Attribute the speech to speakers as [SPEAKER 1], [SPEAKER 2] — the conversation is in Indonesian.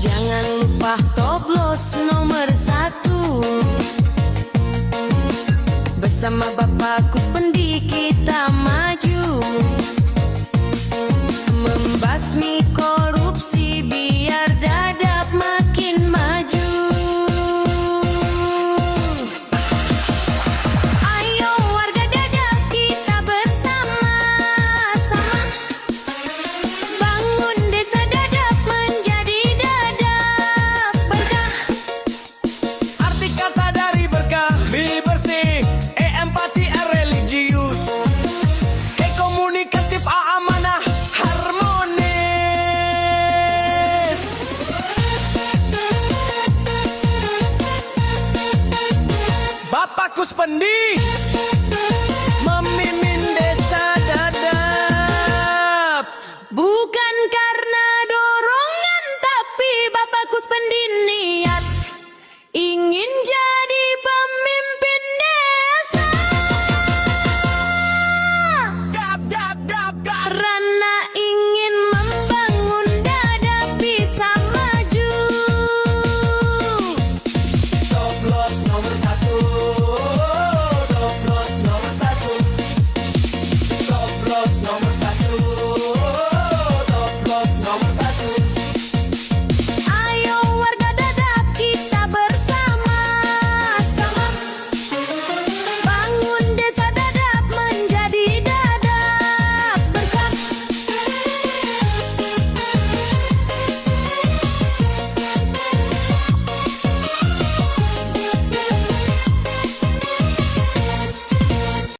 [SPEAKER 1] Jangan lupa coblos nomor 1. Bersama Bapak Kuspendi kita maju, membasmi korupsi biar Dadap makin maju. Ayo warga Dadap kita bersama-sama bangun desa Dadap menjadi Dadap berkah.
[SPEAKER 2] Arti kata dari berkah, B bersih, E empati, R religius, E komunikatif, A amanah, harmonis. Bapak Kuspendi memimpin desa Dadap.
[SPEAKER 1] Bukan karena dorongan, tapi Bapak Kuspendi